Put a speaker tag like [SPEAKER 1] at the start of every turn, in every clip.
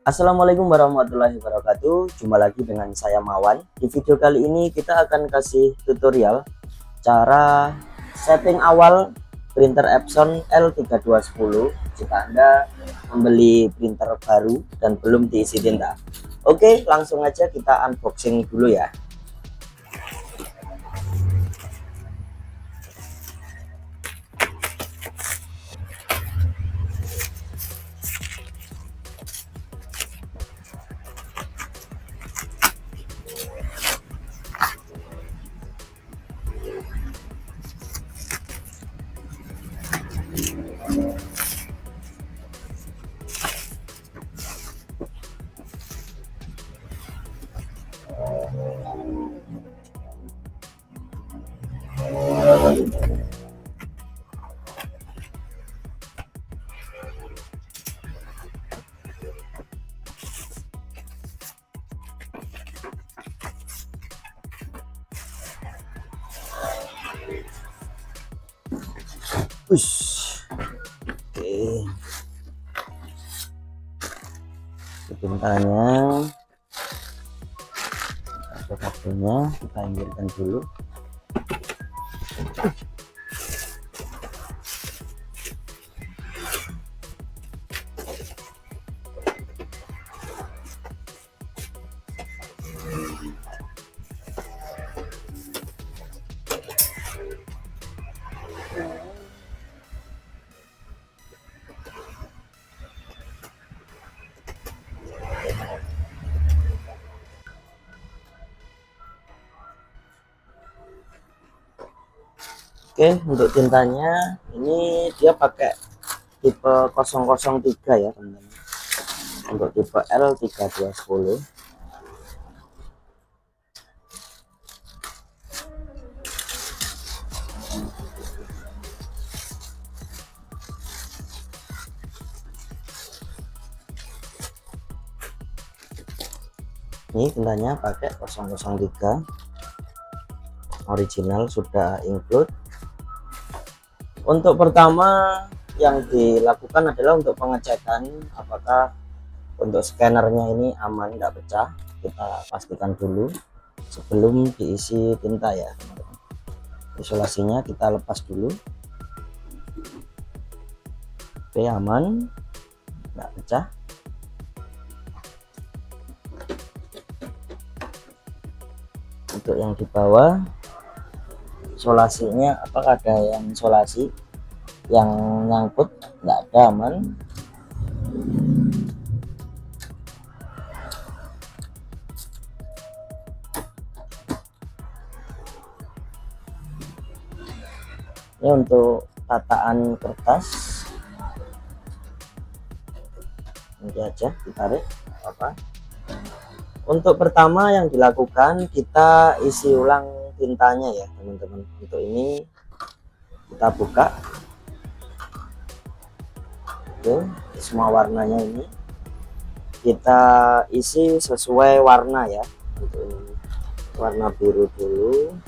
[SPEAKER 1] Assalamualaikum warahmatullahi wabarakatuh. Jumpa lagi dengan saya Mawan. Di video kali ini kita akan kasih tutorial cara setting awal printer Epson L3210 jika Anda membeli printer baru dan belum diisi tinta. Oke, langsung aja kita unboxing dulu ya. Oke, tintanya, ada kabelnya, kita inggirkan dulu. Oke, untuk tintanya ini dia pakai tipe 003 ya teman-teman. Untuk tipe L3210. Ini tintanya pakai 003 original, sudah include. Untuk pertama yang dilakukan adalah untuk pengecekan apakah untuk scannernya ini aman, tidak pecah. Kita pastikan dulu sebelum diisi tinta ya teman-teman. Isolasinya kita lepas dulu. Oke, aman, tidak pecah. Untuk yang di bawah, isolasinya apakah ada yang isolasi yang nyangkut? Tidak ada, aman. Ini untuk tataan kertas, ini aja ditarik apa. Untuk pertama yang dilakukan, kita isi ulang tintanya ya teman-teman. Untuk ini kita buka. Oke, semua warnanya ini kita isi sesuai warna ya. Untuk ini warna biru dulu.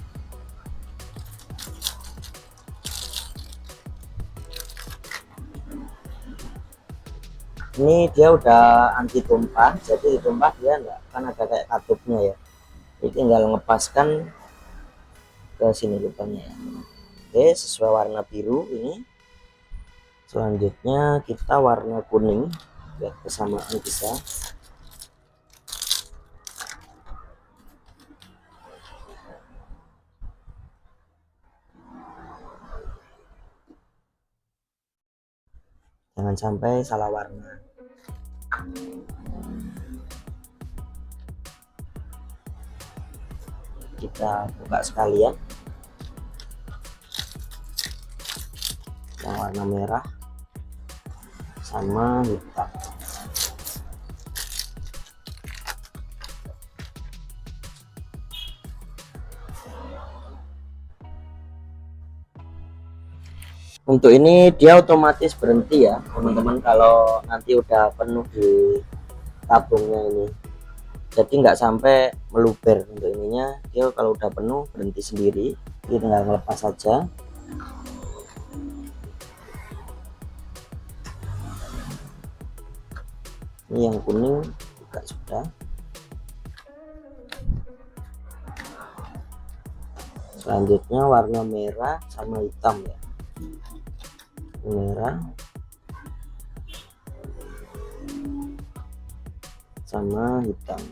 [SPEAKER 1] Ini dia udah anti tumpah, jadi tumpah dia enggak kan ada kayak katupnya ya. Ini tinggal ngepaskan ke sini lubangnya ya. Oke, sesuai warna biru ini. Selanjutnya kita warna kuning biar kesamaan bisa. Jangan sampai salah warna. Kita buka sekalian. Yang warna merah sama hitam. Untuk ini dia otomatis berhenti ya teman-teman kalau nanti udah penuh di tabungnya ini, jadi nggak sampai meluber. Untuk ininya dia kalau udah penuh berhenti sendiri, kita tinggal ngelepas saja. Ini yang kuning juga sudah. Selanjutnya warna merah sama hitam ya, merah sama hitam.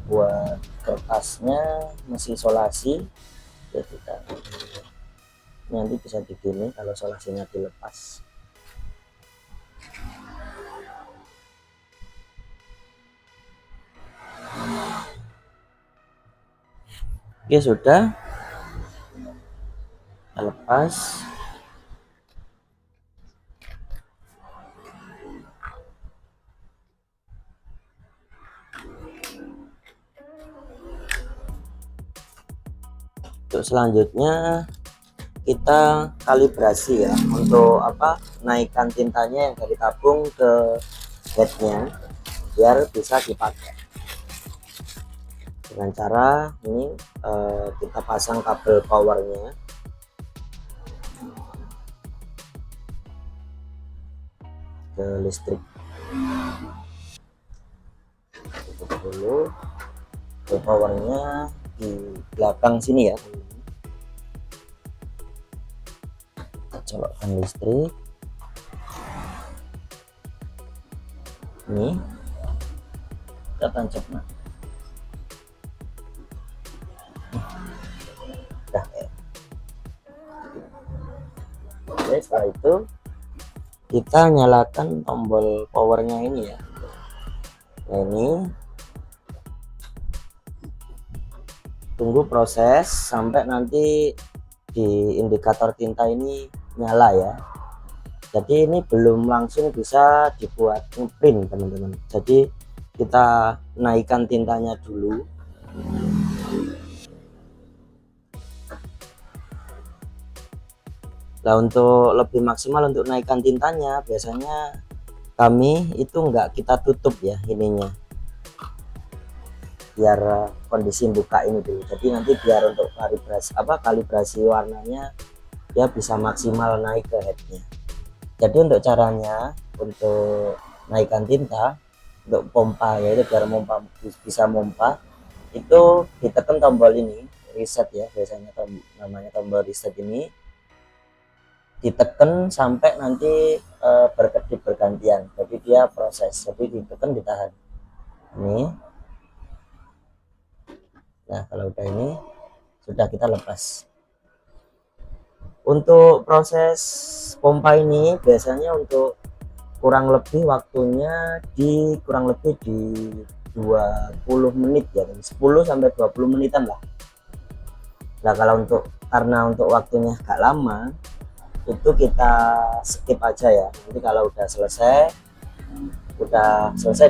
[SPEAKER 1] Buat kertasnya masih isolasi ya, kita nanti bisa digini kalau isolasinya dilepas. Oke, sudah kita lepas. Untuk selanjutnya kita kalibrasi ya, untuk apa, naikkan tintanya yang dari tabung ke headnya biar bisa dipakai dengan cara ini. Kita pasang kabel powernya ke listrik. Tutup dulu kabel powernya di belakang sini ya, kita colokkan listrik ini, kita tancap. Nah, oke, setelah itu kita nyalakan tombol powernya ini ya. Nah, ini tunggu proses sampai nanti di indikator tinta ini nyala ya. Jadi ini belum langsung bisa dibuat ngeprint teman-teman, jadi kita naikkan tintanya dulu. Nah, untuk lebih maksimal untuk naikkan tintanya biasanya kami itu enggak kita tutup ya ininya, biar kondisi buka ini dulu. Jadi nanti biar untuk kalibrasi warnanya dia bisa maksimal naik ke headnya. Jadi untuk caranya, untuk naikkan tinta untuk pompa yaitu biar bisa pompa itu ditekan tombol ini, reset ya, biasanya namanya tombol reset ini ditekan sampai nanti berkedip bergantian, jadi dia proses, jadi ditekan ditahan ini. Nah, kalau udah ini sudah, kita lepas. Untuk proses pompa ini biasanya untuk kurang lebih waktunya kurang lebih di 20 menit ya, 10 sampai 20 menitan lah. Nah, kalau karena untuk waktunya agak lama itu kita skip aja ya. Nanti kalau udah selesai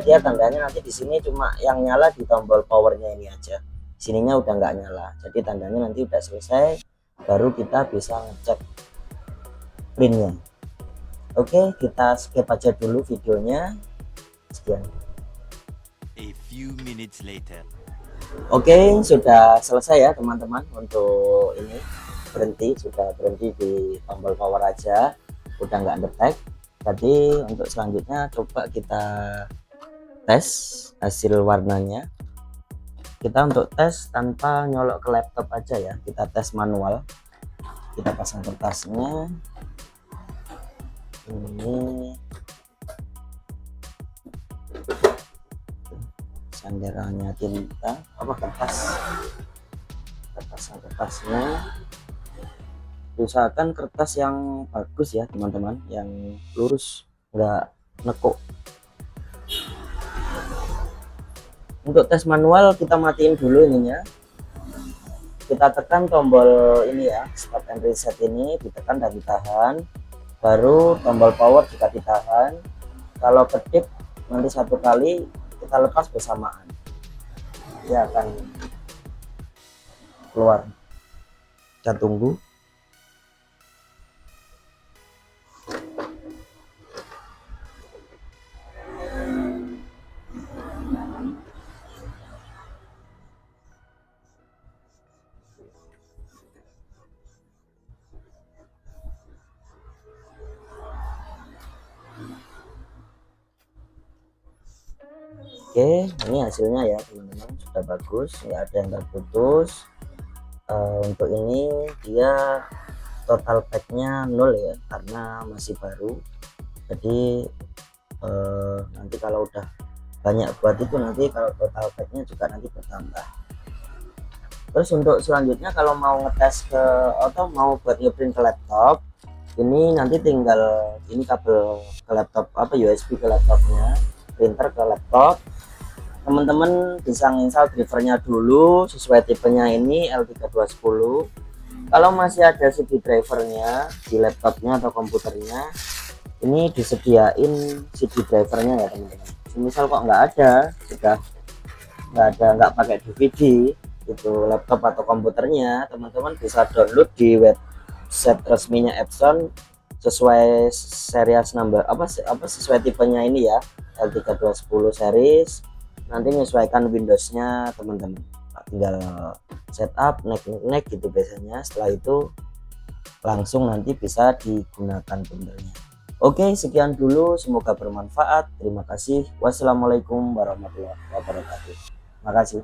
[SPEAKER 1] dia tandanya nanti di sini cuma yang nyala di tombol powernya ini aja, sininya udah nggak nyala, jadi tandanya nanti udah selesai baru kita bisa ngecek printnya. Oke, kita skip aja dulu videonya. Sekian.
[SPEAKER 2] A few minutes later.
[SPEAKER 1] Oke, sudah selesai ya teman-teman. Untuk ini sudah berhenti di tombol power aja, udah nggak detect. Jadi untuk selanjutnya coba kita tes hasil warnanya. Kita untuk tes tanpa nyolok ke laptop aja ya, kita tes manual. Kita pasang kertasnya ini, sandarannya tinta kertasnya usahakan kertas yang bagus ya teman-teman, yang lurus, nggak nekuk. Untuk tes manual kita matiin dulu ininya, kita tekan tombol ini ya, stop and reset ini ditekan dan ditahan, baru tombol power juga ditahan, Kalau kedip nanti satu kali kita lepas bersamaan, dia akan keluar. Kita tunggu. Oke, ini hasilnya ya teman-teman, sudah bagus, nggak ada yang terputus. Untuk ini dia total packnya 0 ya, karena masih baru. Jadi nanti kalau udah banyak buat itu, nanti kalau total packnya juga nanti bertambah. Terus untuk selanjutnya kalau mau ngetes ke atau mau buat ngeprint ke laptop, ini nanti tinggal ini kabel ke laptop, apa USB ke laptopnya, printer ke laptop. Teman-teman bisa install drivernya dulu sesuai tipenya, ini L3210. Kalau masih ada CD drivernya di laptopnya atau komputernya, ini disediain CD drivernya ya teman-teman. Misal kok nggak ada, sudah nggak pakai DVD itu laptop atau komputernya, teman-teman bisa download di website resminya Epson sesuai series number apa sesuai tipenya ini ya, L3210 series. Nanti menyesuaikan Windowsnya teman-teman, tinggal setup naik gitu biasanya. Setelah itu langsung nanti bisa digunakan printernya. Oke, sekian dulu, semoga bermanfaat. Terima kasih. Wassalamualaikum warahmatullahi wabarakatuh. Makasih.